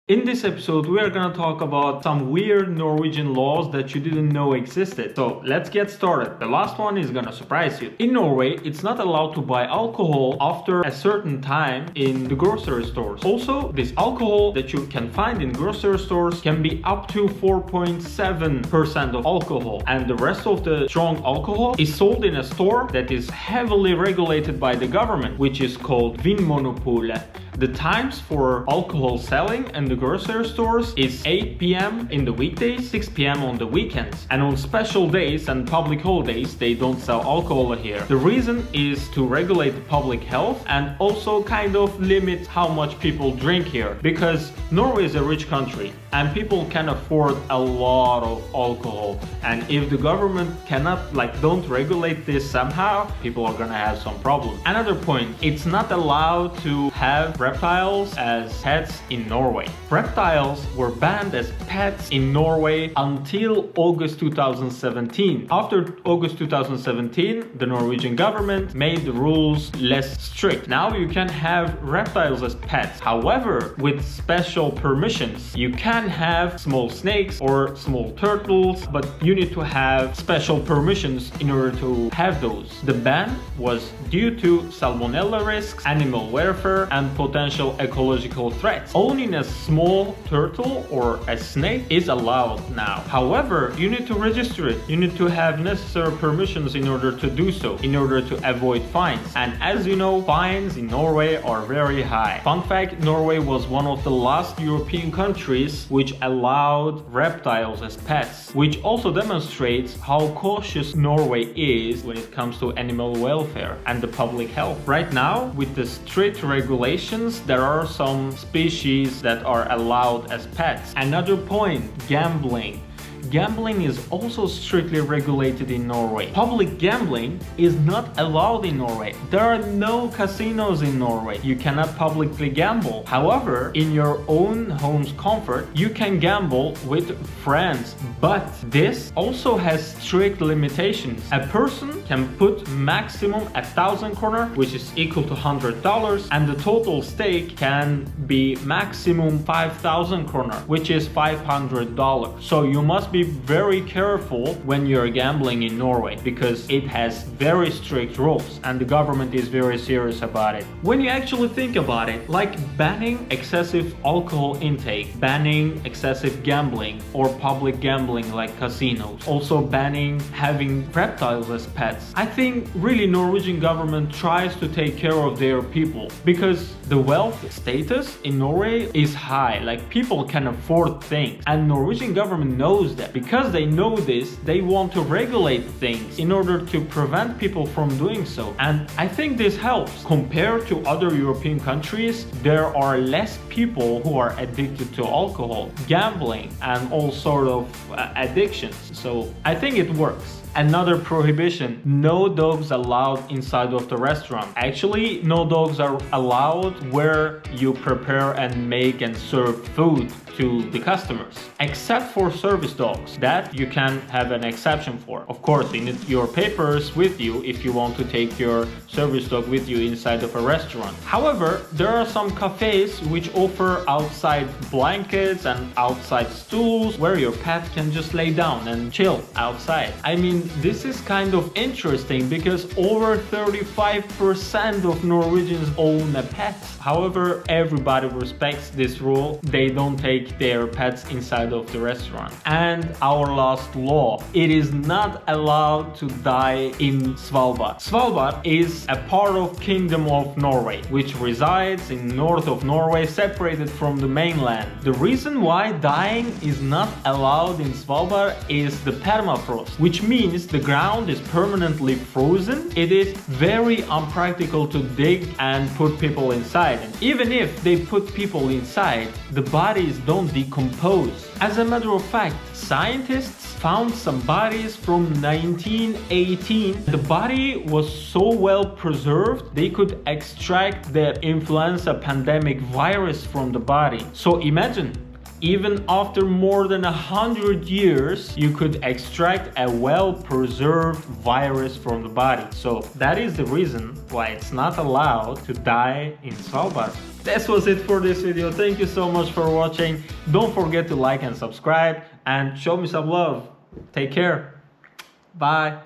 In this episode, we are gonna talk about some weird Norwegian laws that you didn't know existed. So let's get started. The last one is gonna surprise you. In Norway, it's not allowed to buy alcohol after a certain time in the grocery stores. Also, this alcohol that you can find in grocery stores can be up to 4.7% of alcohol. And the rest of the strong alcohol is sold in a store that is heavily regulated by the government, which is called Vinmonopolet. The times for alcohol selling in the grocery stores is 8 p.m. in the weekdays, 6 p.m. on the weekends. And on special days and public holidays, they don't sell alcohol here. The reason is to regulate the public health and also kind of limit how much people drink here. Because Norway is a rich country and people can afford a lot of alcohol. And if the government don't regulate this somehow, people are gonna have some problems. Another point, it's not allowed to have reptiles as pets in Norway. Reptiles were banned as pets in Norway until August 2017. After August 2017, the Norwegian government made the rules less strict. Now you can have reptiles as pets. However, with special permissions, you can have small snakes or small turtles, but you need to have special permissions in order to have those. The ban was due to salmonella risks, animal welfare, and potential ecological threats. Owning a small turtle or a snake is allowed now. However, you need to register it. You need to have necessary permissions in order to do so, in order to avoid fines. And as you know, fines in Norway are very high. Fun fact, Norway was one of the last European countries which allowed reptiles as pets, which also demonstrates how cautious Norway is when it comes to animal welfare and the public health. Right now, with the strict regulations, there are some species that are allowed as pets. Another point, gambling. Gambling is also strictly regulated in Norway. Public gambling is not allowed in Norway. There are no casinos in Norway. You cannot publicly gamble. However, in your own home's comfort, you can gamble with friends. But this also has strict limitations. A person can put maximum 1,000 kroner, which is equal to $100, and the total stake can be maximum 5,000 kroner, which is $500. So you must be very careful when you're gambling in Norway because it has very strict rules and the government is very serious about it. When you actually think about it, like banning excessive alcohol intake, banning excessive gambling or public gambling like casinos, also banning having reptiles as pets, I think really Norwegian government tries to take care of their people because the wealth status in Norway is high, like people can afford things, and Norwegian government knows that. Because they know this, they want to regulate things in order to prevent people from doing so. And I think this helps. Compared to other European countries, there are less people who are addicted to alcohol, gambling, and all sort of addictions. So I think it works. Another prohibition, no dogs allowed inside of the restaurant. Actually, no dogs are allowed where you prepare and make and serve food to the customers, except for service dogs that you can have an exception for. Of course, you need your papers with you if you want to take your service dog with you inside of a restaurant. However, there are some cafes which offer outside blankets and outside stools where your pet can just lay down and chill outside. I mean, this is kind of interesting because over 35% of Norwegians own a pet. However, everybody respects this rule. They don't take their pets inside of the restaurant. And our last law, it is not allowed to die in Svalbard. Svalbard is a part of Kingdom of Norway, which resides in north of Norway, separated from the mainland. The reason why dying is not allowed in Svalbard is the permafrost, which means the ground is permanently frozen. It is very unpractical to dig and put people inside. And even if they put people inside, the bodies don't decompose. As a matter of fact, scientists found some bodies from 1918. The body was so well preserved, they could extract the influenza pandemic virus from the body. So imagine Even after more than 100 years, you could extract a well-preserved virus from the body. So that is the reason why it's not allowed to die in Svalbard. This was it for this video. Thank you so much for watching. Don't forget to like and subscribe and show me some love. Take care. Bye.